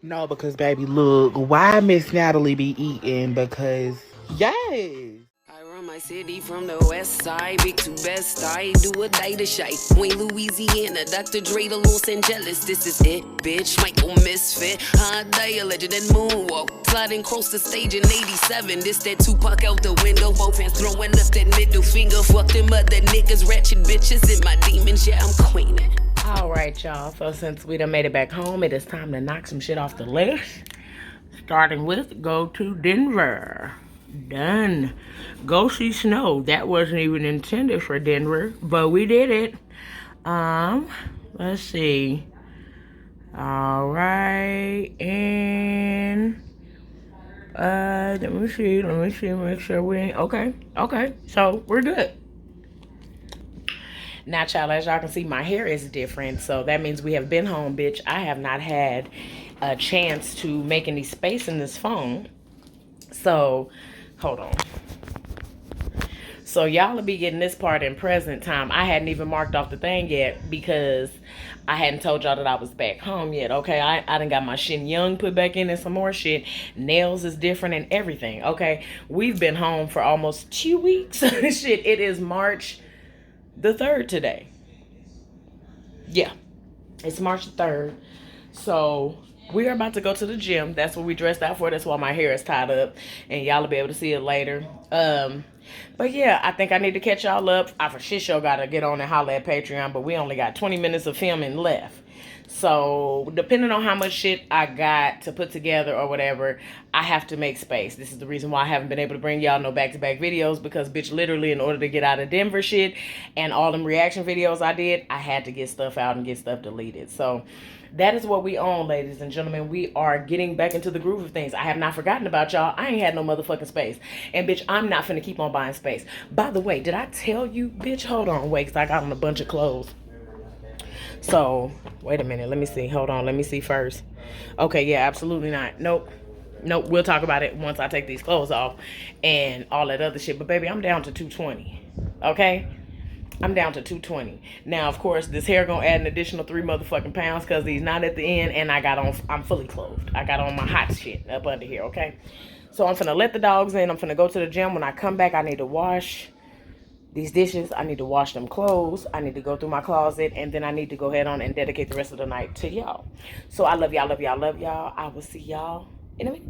No, because baby, look, why Miss Natalie be eating? Because yes. I run my city from the west side, big to best. I do a day to shy. Wayne, Louisiana, Dr. Dre to Los Angeles. This is it, bitch. Michael Misfit, high day, a legend and moonwalk. Sliding across the stage in '87. This that Tupac out the window. Both hands throwing up that middle finger. Fuck them other niggas, ratchet bitches, and my demons. Yeah, I'm queening. All right, y'all. So since we done made it back home, it is time to knock some shit off the list. Starting with go to Denver. Done. Go see snow. That wasn't even intended for Denver, but we did it. Let's see. All right, and let me see, make sure we ain't okay. So we're good. Now, child, as y'all can see, my hair is different, so that means we have been home, bitch. I have not had a chance to make any space in this phone. So, hold on. So y'all will be getting this part in present time. I hadn't even marked off the thing yet because I hadn't told y'all that I was back home yet, okay? I done got my Shin Young put back in and some more shit. Nails is different and everything, okay? We've been home for almost 2 weeks. Shit, it is March the 3rd today. Yeah, it's March the 3rd. So we are about to go to the gym. That's what we dressed out for. That's why my hair is tied up, and y'all will be able to see it later. But yeah, I think I need to catch y'all up. I for shit sure gotta get on and holler at Patreon, but we only got 20 minutes of filming left. So depending on how much shit I got to put together or whatever, I have to make space. This is the reason why I haven't been able to bring y'all no back-to-back videos, because bitch, literally in order to get out of Denver shit and all them reaction videos I did, I had to get stuff out and get stuff deleted. So that is what we own, ladies and gentlemen. We are getting back into the groove of things. I have not forgotten about y'all. I ain't had no motherfucking space. And bitch, I'm not finna keep on buying space. By the way, did I tell you, bitch? Hold on, wait, because I got on a bunch of clothes. So, wait a minute. Let me see. Hold on. Let me see first. Okay, yeah, absolutely not. Nope. We'll talk about it once I take these clothes off and all that other shit. But baby, I'm down to 220. Okay? I'm down to 220. Now, of course, this hair gonna add an additional 3 motherfucking pounds because he's not at the end, and I'm fully clothed. I got on my hot shit up under here, okay? So I'm finna let the dogs in. I'm finna go to the gym. When I come back, I need to wash these dishes. I need to wash them clothes. I need to go through my closet, and then I need to go ahead on and dedicate the rest of the night to y'all. So I love y'all, love y'all, love y'all. I will see y'all in a minute.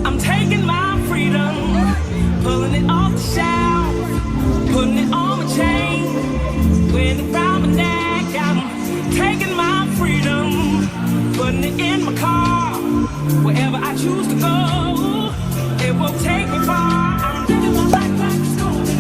I'm taking my freedom, pulling it off the shelf, putting it on my chain, wearing it around my neck. I'm taking my freedom, putting it in my car, wherever I choose to go, it won't take me far. I'm living my life like it's golden.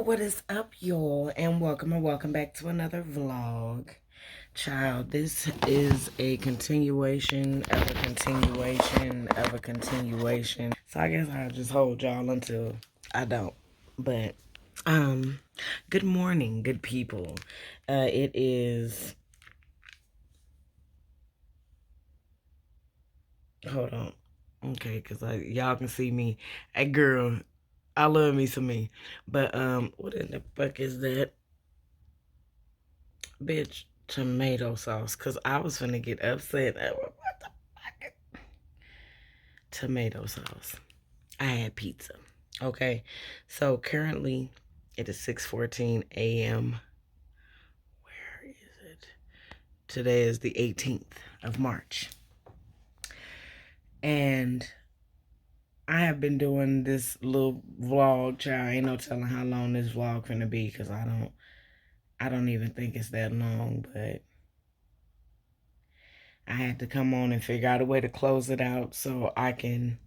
What is up, y'all, and welcome back to another vlog. Child, this is a continuation of a continuation of a continuation. So I guess I'll just hold y'all until I don't. But good morning, good people. It is, hold on, okay, because y'all can see me. Hey girl, I love me some me. But what in the fuck is that? Bitch, tomato sauce. Cause I was finna get upset. What the fuck? Tomato sauce. I had pizza. Okay. So currently it is 6:14 a.m. Where is it? Today is the 18th of March. And I have been doing this little vlog, child. Ain't no telling how long this vlog finna be, because I don't I don't even think it's that long, but I had to come on and figure out a way to close it out so I can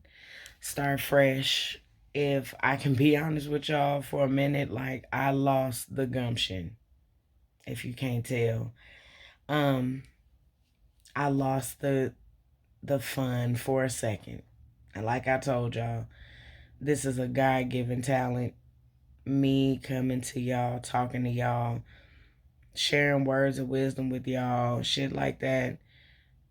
start fresh. If I can be honest with y'all for a minute, like, I lost the gumption, if you can't tell. I lost the fun for a second. And like I told y'all, this is a God-given talent. Me coming to y'all, talking to y'all, sharing words of wisdom with y'all, shit like that.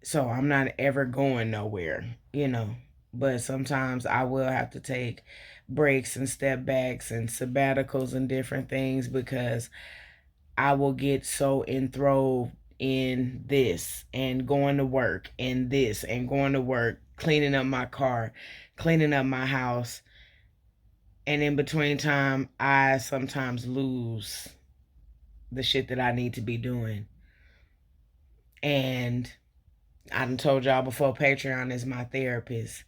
So I'm not ever going nowhere, you know. But sometimes I will have to take breaks and step backs and sabbaticals and different things because I will get so enthralled in this and going to work and this and going to work, cleaning up my car, cleaning up my house. And in between time, I sometimes lose the shit that I need to be doing. And I done told y'all before, Patreon is my therapist.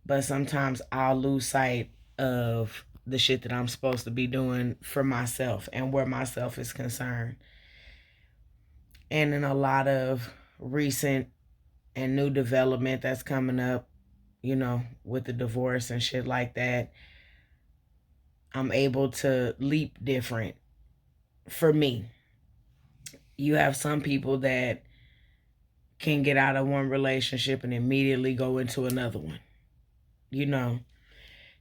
But sometimes I'll lose sight of the shit that I'm supposed to be doing for myself and where myself is concerned. And in a lot of recent and new development that's coming up, you know, with the divorce and shit like that, I'm able to leap different for me. You have some people that can get out of one relationship and immediately go into another one. You know,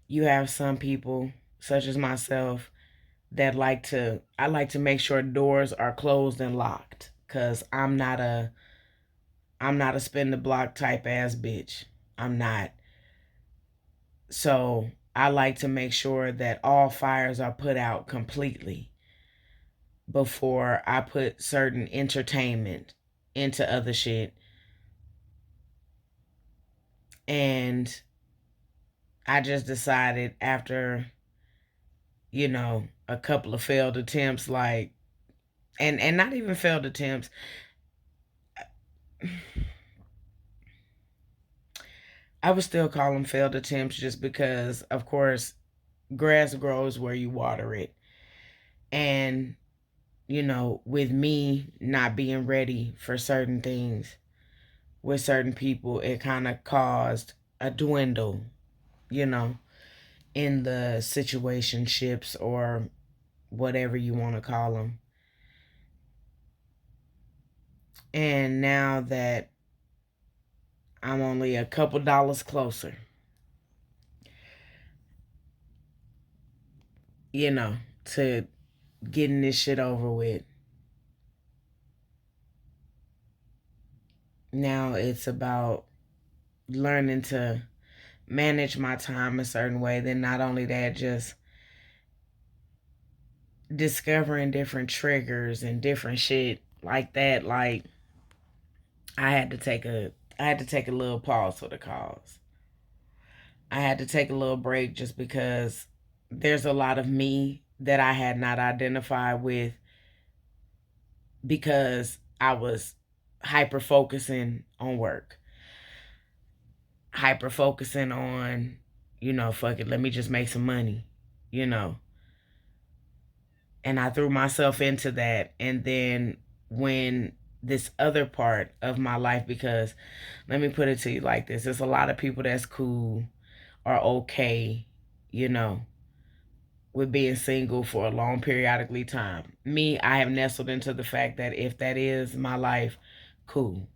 you have some people, such as myself, that I like to make sure doors are closed and locked, because I'm not a spin the block type ass bitch. I'm not. So I like to make sure that all fires are put out completely before I put certain entertainment into other shit. And I just decided after, you know, a couple of failed attempts, like, and not even failed attempts. I would still call them failed attempts just because, of course, grass grows where you water it. And, you know, with me not being ready for certain things with certain people, it kind of caused a dwindle, you know, in the situationships or whatever you want to call them. And now that I'm only a couple dollars closer, you know, to getting this shit over with, now it's about learning to manage my time a certain way. Then not only that, just discovering different triggers and different shit like that. Like, I had to take a little pause for the cause. I had to take a little break just because there's a lot of me that I had not identified with because I was hyper focusing on work, hyper focusing on, you know, fuck it, let me just make some money, you know. And I threw myself into that. And then when this other part of my life, because let me put it to you like this, there's a lot of people that's cool or okay, you know, with being single for a long periodically time. Me, I have nestled into the fact that if that is my life, cool.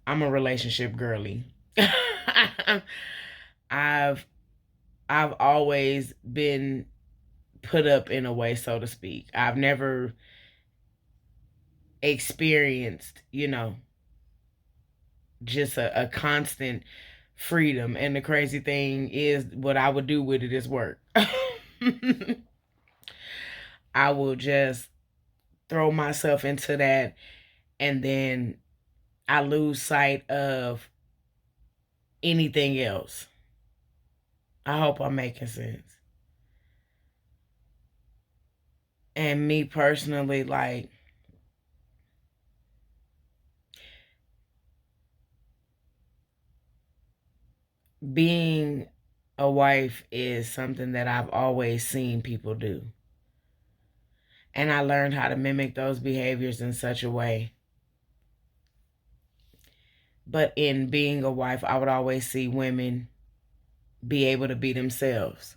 I'm a relationship girly. I've I've always been put up in a way, so to speak. I've never experienced, you know, just a constant freedom. And the crazy thing is, what I would do with it is work. I will just throw myself into that, and then I lose sight of anything else. I hope I'm making sense. And me personally, like, being a wife is something that I've always seen people do. And I learned how to mimic those behaviors in such a way. But in being a wife, I would always see women be able to be themselves.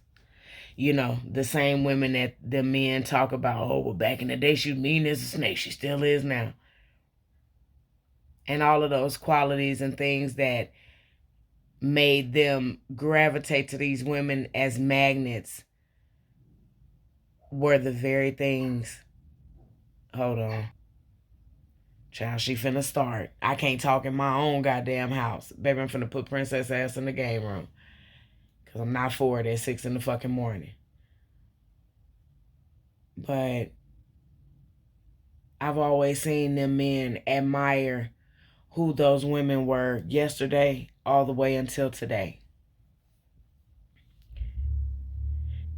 You know, the same women that the men talk about, oh, well, back in the day, she was mean as a snake. She still is now. And all of those qualities and things that made them gravitate to these women as magnets were the very things. Hold on. Child, she finna start. I can't talk in my own goddamn house. Baby, I'm finna put princess ass in the game room. Because I'm not for it at 6 in the fucking morning. But I've always seen them men admire who those women were yesterday all the way until today.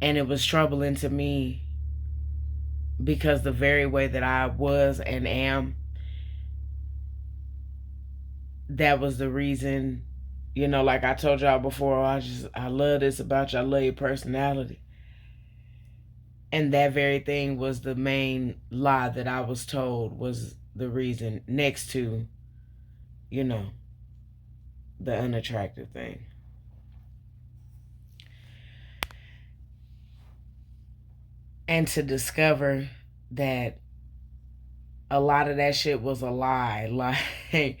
And it was troubling to me because the very way that I was and am, that was the reason, you know, like I told y'all before, I love this about you. I love your personality. And that very thing was the main lie that I was told was the reason, next to, you know, the unattractive thing. And to discover that a lot of that shit was a lie. Like,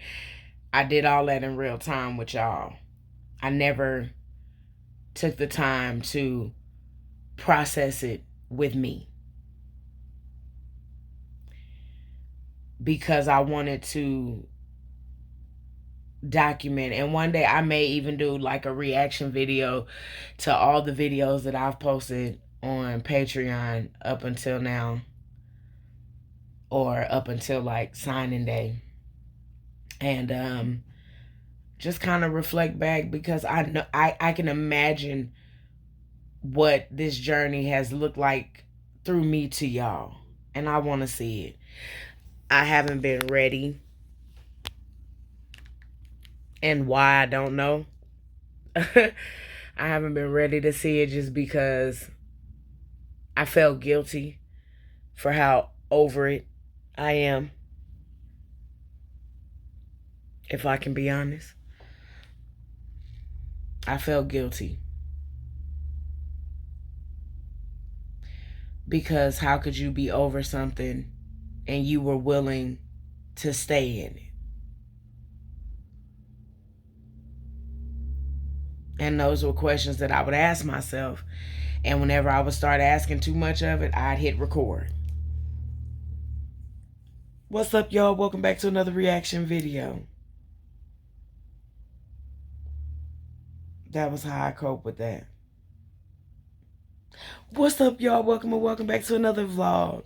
I did all that in real time with y'all. I never took the time to process it with me. Because I wanted to document. And one day I may even do like a reaction video to all the videos that I've posted on Patreon up until now. Or up until like signing day. And just kind of reflect back, because I know I can imagine what this journey has looked like through me to y'all. And I want to see it. I haven't been ready. And why, I don't know. I haven't been ready to see it just because I felt guilty for how over it I am. If I can be honest. I felt guilty. Because how could you be over something and you were willing to stay in it? And those were questions that I would ask myself. And whenever I would start asking too much of it, I'd hit record. What's up, y'all? Welcome back to another reaction video. That was how I cope with that. What's up, y'all? Welcome back to another vlog.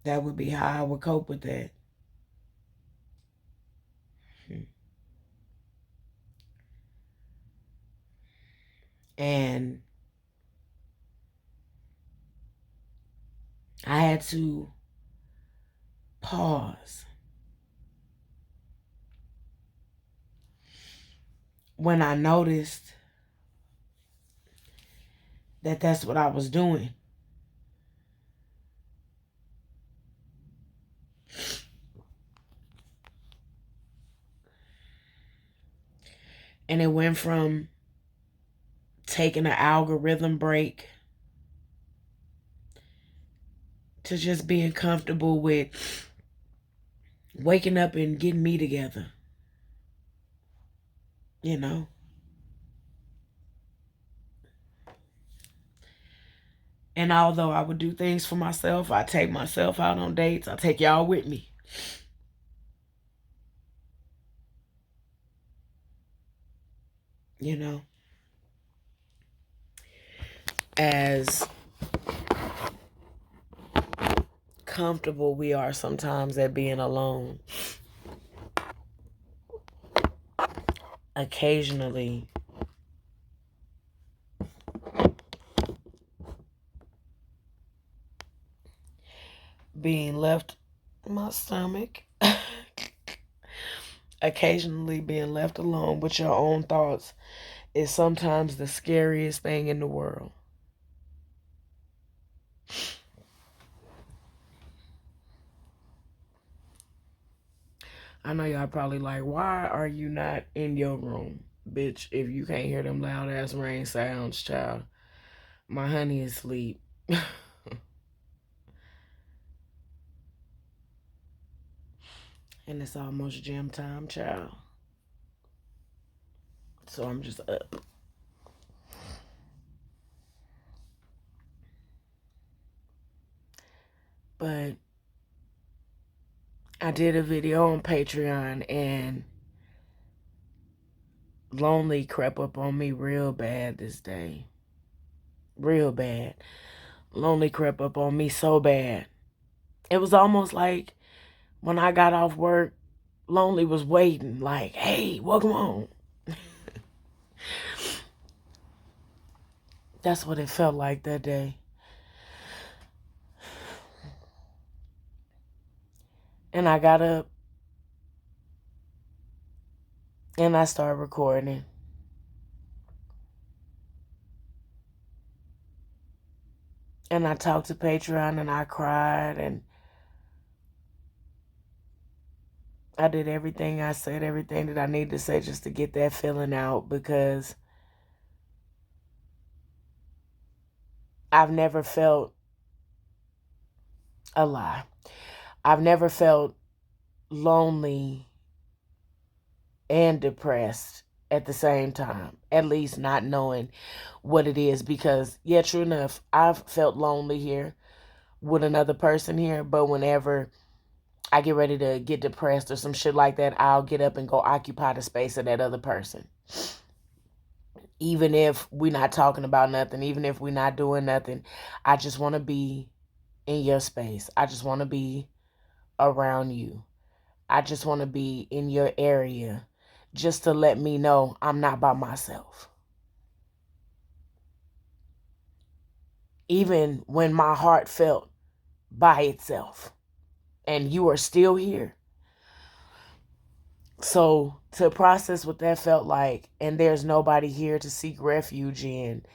That would be how I would cope with that. And I had to pause when I noticed that that's what I was doing. And it went from taking an algorithm break to just being comfortable with waking up and getting me together. You know? And although I would do things for myself, I take myself out on dates. I take y'all with me. You know? As comfortable we are sometimes at being alone, occasionally being left in my stomach Occasionally being left alone with your own thoughts is sometimes the scariest thing in the world. I know y'all probably like, why are you not in your room? Bitch, if you can't hear them loud ass rain sounds, child, my honey is asleep. And it's almost gym time, child. So I'm just up. But I did a video on Patreon and lonely crept up on me real bad this day. Real bad. Lonely crept up on me so bad. It was almost like when I got off work, lonely was waiting like, hey, welcome home. That's what it felt like that day. And I got up and I started recording. And I talked to Patreon and I cried and I did everything I said, everything that I needed to say just to get that feeling out, because I've never felt a lie. I've never felt lonely and depressed at the same time, at least not knowing what it is, because yeah, true enough, I've felt lonely here with another person here, but whenever I get ready to get depressed or some shit like that, I'll get up and go occupy the space of that other person. Even if we're not talking about nothing, even if we're not doing nothing, I just want to be in your space. I just want to be around you. I just want to be in your area just to let me know I'm not by myself. Even when my heart felt by itself and you are still here. So to process what that felt like, and there's nobody here to seek refuge in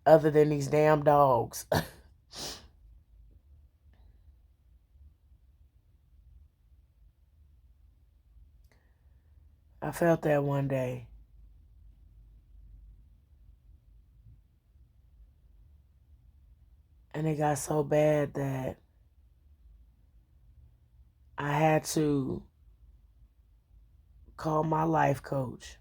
other than these damn dogs. I felt that one day. And it got so bad that I had to call my life coach.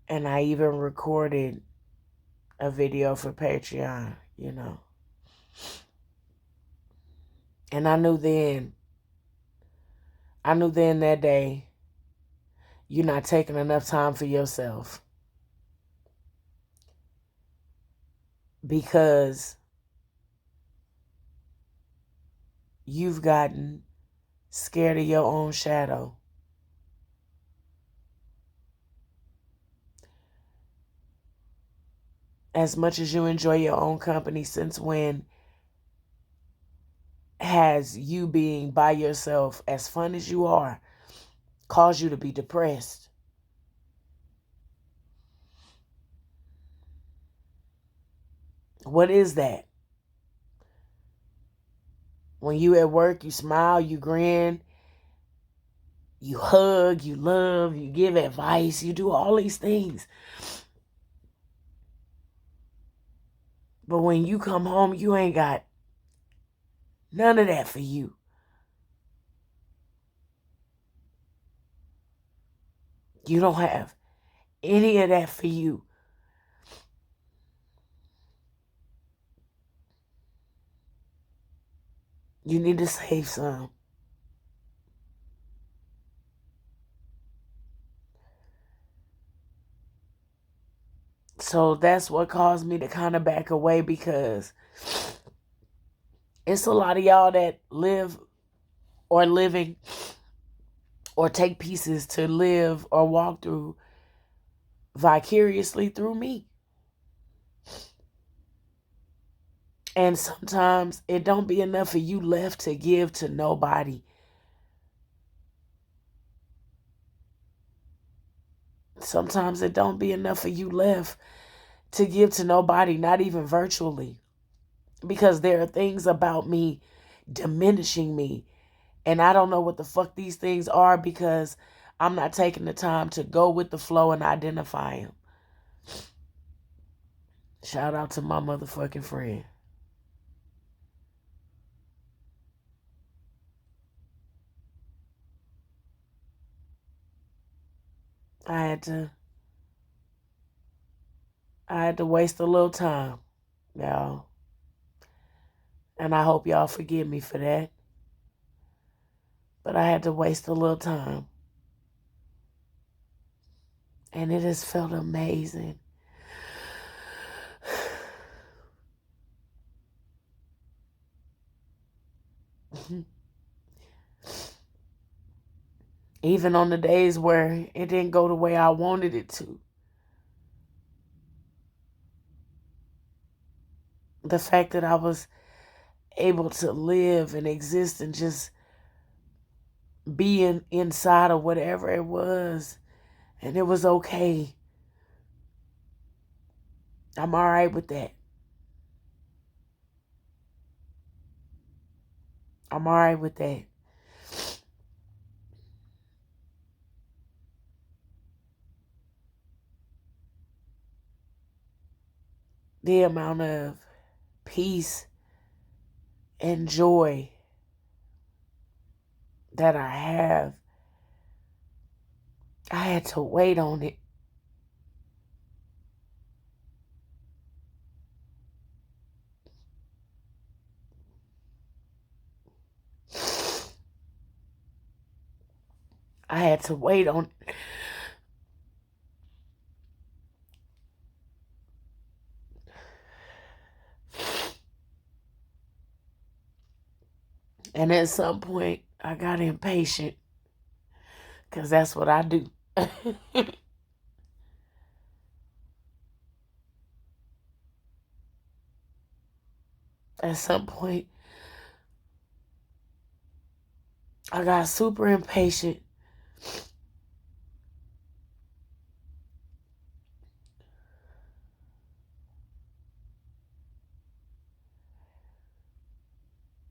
And I even recorded a video for Patreon, you know. And I knew then that day, you're not taking enough time for yourself. Because you've gotten scared of your own shadow. As much as you enjoy your own company, since when has you being by yourself, as fun as you are, caused you to be depressed? What is that? When you at work, you smile, you grin, you hug, you love, you give advice, you do all these things. But when you come home, you ain't got none of that for you. You don't have any of that for you. You need to save some. So that's what caused me to kind of back away, because it's a lot of y'all that live or living or take pieces to live or walk through vicariously through me. And sometimes it don't be enough of you left to give to nobody. Sometimes it don't be enough of you left to give to nobody, not even virtually. Because there are things about me diminishing me. And I don't know what the fuck these things are because I'm not taking the time to go with the flow and identify them. Shout out to my motherfucking friend. I had to waste a little time, y'all. And I hope y'all forgive me for that. But I had to waste a little time. And it has felt amazing. Even on the days where it didn't go the way I wanted it to. The fact that I was able to live and exist and just be inside of whatever it was. And it was okay. I'm all right with that. I'm all right with that. The amount of peace and joy that I have, I had to wait on it. I had to wait on it. And at some point, I got impatient. Because that's what I do. At some point, I got super impatient.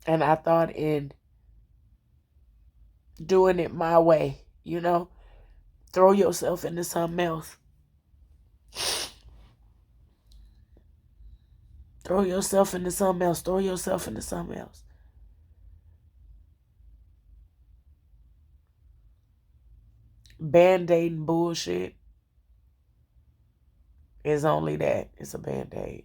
And I thought in doing it my way, you know, throw yourself into something else. Throw yourself into something else. Throw yourself into something else. Band-aiding bullshit is only that. It's a band-aid.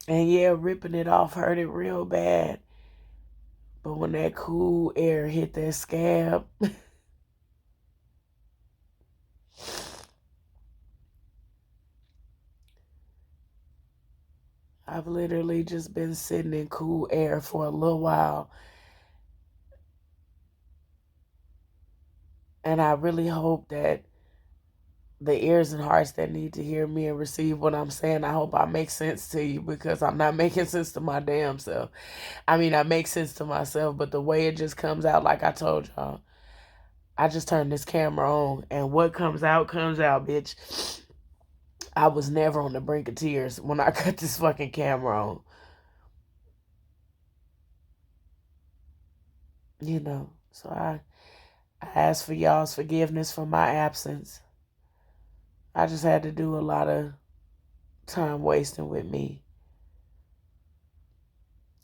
And yeah, ripping it off hurt it real bad. But when that cool air hit that scab, I've literally just been sitting in cool air for a little while. And I really hope that the ears and hearts that need to hear me and receive what I'm saying, I hope I make sense to you, because I'm not making sense to my damn self. I mean, I make sense to myself, but the way it just comes out, like I told y'all, I just turned this camera on, and what comes out, bitch. I was never on the brink of tears when I cut this fucking camera on. You know, so I ask for y'all's forgiveness for my absence. I just had to do a lot of time wasting with me.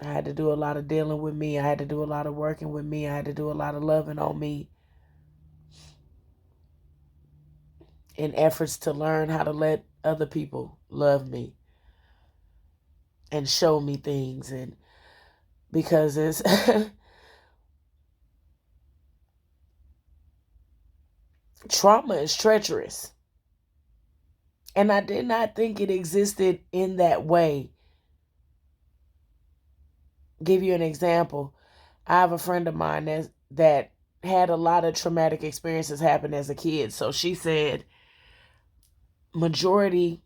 I had to do a lot of dealing with me. I had to do a lot of working with me. I had to do a lot of loving on me in efforts to learn how to let other people love me and show me things. And because it's trauma is treacherous. And I did not think it existed in that way. Give you an example. I have a friend of mine that had a lot of traumatic experiences happen as a kid. So she said majority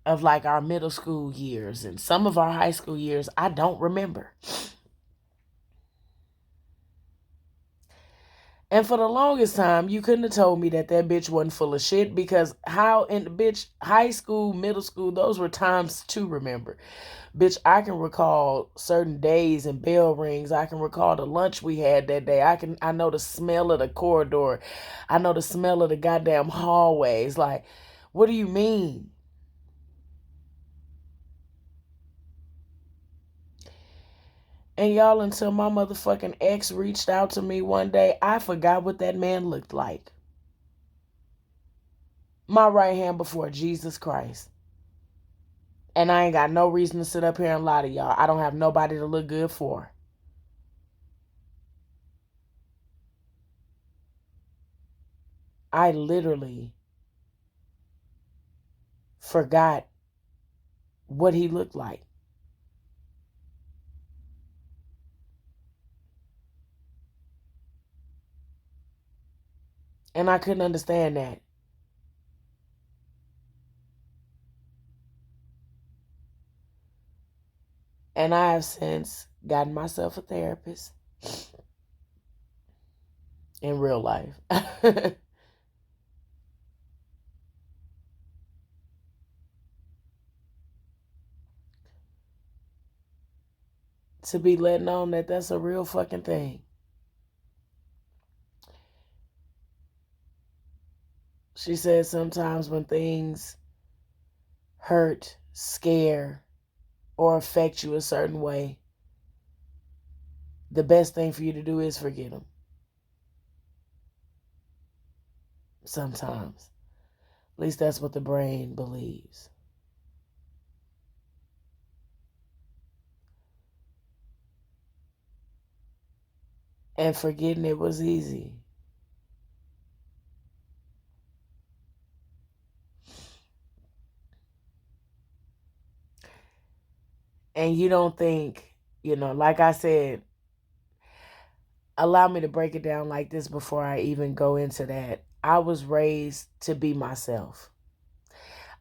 of like our middle school years and some of our high school years, I don't remember. And for the longest time, you couldn't have told me that bitch wasn't full of shit, because how in the bitch, high school, middle school, those were times to remember. Bitch, I can recall certain days and bell rings. I can recall the lunch we had that day. I know the smell of the corridor. I know the smell of the goddamn hallways. Like, what do you mean? And y'all, until my motherfucking ex reached out to me one day, I forgot what that man looked like. My right hand before Jesus Christ. And I ain't got no reason to sit up here and lie to y'all. I don't have nobody to look good for. I literally forgot what he looked like. And I couldn't understand that. And I have since gotten myself a therapist in real life. To be letting on that that's a real fucking thing. She said sometimes when things hurt, scare, or affect you a certain way, the best thing for you to do is forget them. Sometimes. At least that's what the brain believes. And forgetting it was easy. And you don't think, like I said, allow me to break it down like this before I even go into that. I was raised to be myself.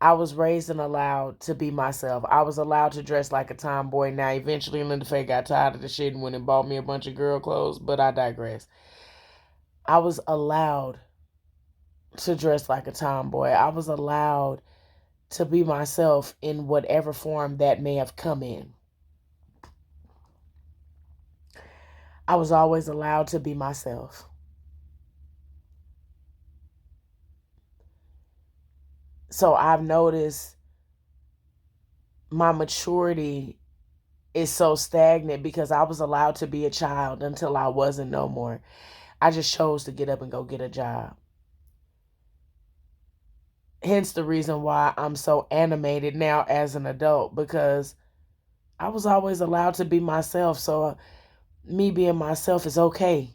I was raised and allowed to be myself. I was allowed to dress like a tomboy. Now, eventually, Linda Faye got tired of the shit and went and bought me a bunch of girl clothes, but I digress. I was allowed to dress like a tomboy. I was allowed to be myself in whatever form that may have come in. I was always allowed to be myself. So I've noticed my maturity is so stagnant because I was allowed to be a child until I wasn't no more. I just chose to get up and go get a job. Hence the reason why I'm so animated now as an adult, because I was always allowed to be myself. So me being myself is okay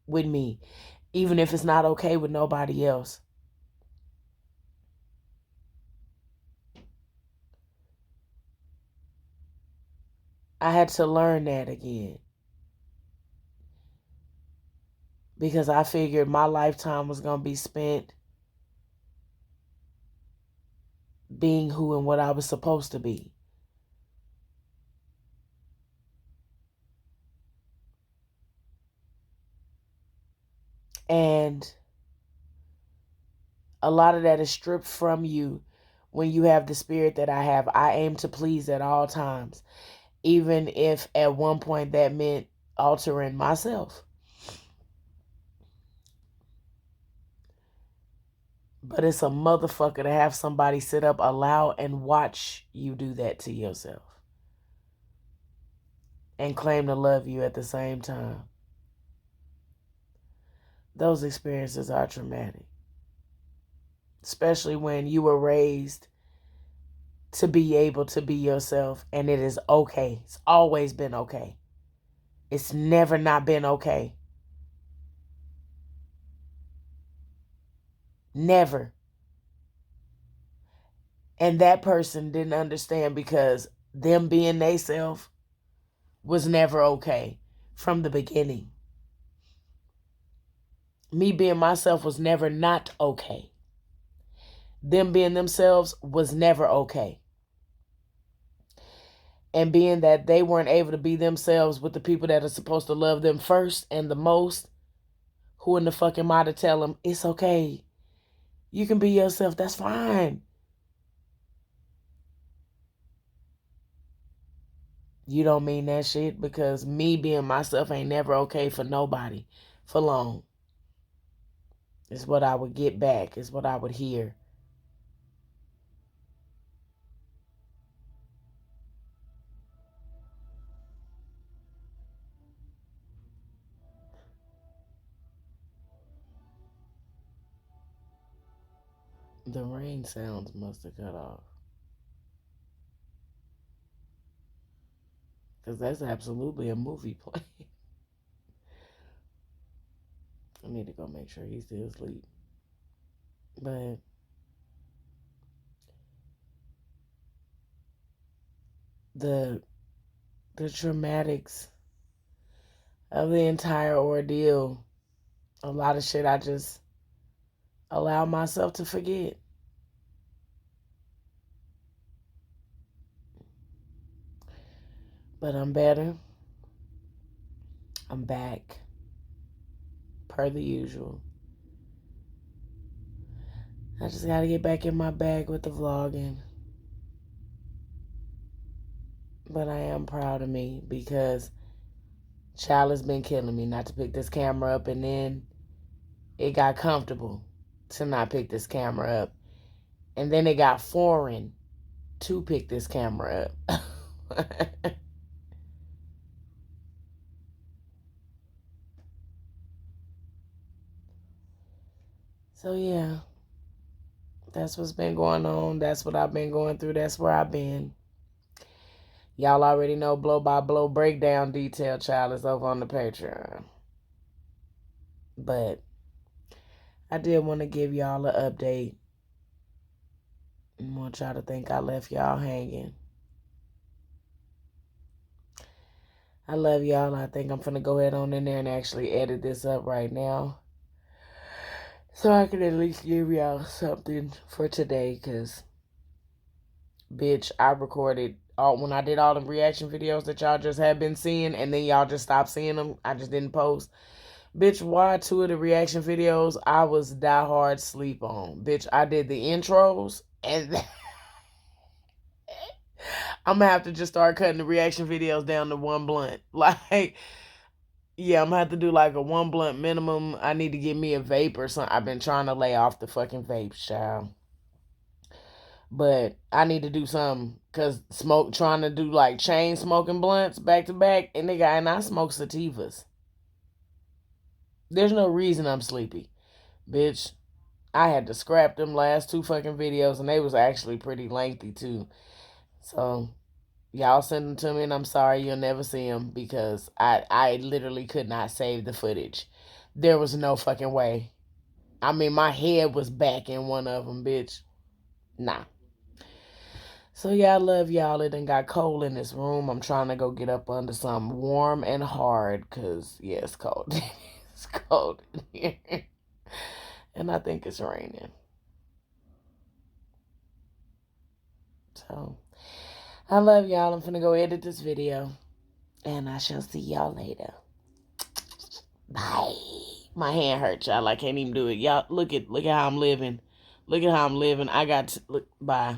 with me, even if it's not okay with nobody else. I had to learn that again, because I figured my lifetime was going to be spent being who and what I was supposed to be. And a lot of that is stripped from you when you have the spirit that I have. I aim to please at all times, even if at one point that meant altering myself. But it's a motherfucker to have somebody sit up, allow, and watch you do that to yourself and claim to love you at the same time. Those experiences are traumatic, especially when you were raised to be able to be yourself, and it is okay. It's always been okay. It's never not been okay. Never. And that person didn't understand because them being they self was never okay from the beginning. Me being myself was never not okay. them being themselves was never okay. And being that they weren't able to be themselves with the people that are supposed to love them first and the most, who in the fuck am I to tell them, it's okay. You can be yourself. That's fine. You don't mean that shit, because me being myself ain't never okay for nobody for long. It's what I would get back. It's what I would hear. The rain sounds must have cut off. Because that's absolutely a movie play. I need to go make sure he's still asleep. But the dramatics of the entire ordeal, a lot of shit I just allow myself to forget. But I'm better. I'm back. Per the usual. I just gotta get back in my bag with the vlogging. But I am proud of me, because child has been killing me not to pick this camera up, and then it got comfortable to not pick this camera up. And then it got foreign to pick this camera up. So yeah, that's what's been going on. That's what I've been going through. That's where I've been. Y'all already know blow by blow breakdown detail, child, is over on the Patreon. But I did want to give y'all an update. I want y'all to think I left y'all hanging. I love y'all. I think I'm finna go ahead on in there and actually edit this up right now, so I can at least give y'all something for today. Because, bitch, I recorded when I did all the reaction videos that y'all just have been seeing, and then y'all just stopped seeing them. I just didn't post. Bitch, why 2 of the reaction videos I was die hard sleep on? Bitch, I did the intros, and I'm gonna have to just start cutting the reaction videos down to 1 blunt. Like, yeah, I'm gonna have to do like a 1 blunt minimum. I need to get me a vape or something. I've been trying to lay off the fucking vape, child. But I need to do something, because trying to do like chain smoking blunts back to back, and I smoke sativas. There's no reason I'm sleepy. Bitch, I had to scrap them last 2 fucking videos, and they was actually pretty lengthy too. So y'all send them to me, and I'm sorry you'll never see them, because I literally could not save the footage. There was no fucking way. I mean, my head was back in one of them, bitch. Nah. So yeah, I love y'all. It done got cold in this room. I'm trying to go get up under something warm and hard, because, yeah, it's cold. It's cold in here. And I think it's raining. So, I love y'all. I'm finna go edit this video, and I shall see y'all later. Bye. My hand hurts, y'all. I can't even do it. Y'all, look at how I'm living. Look at how I'm living. I got to, look, bye.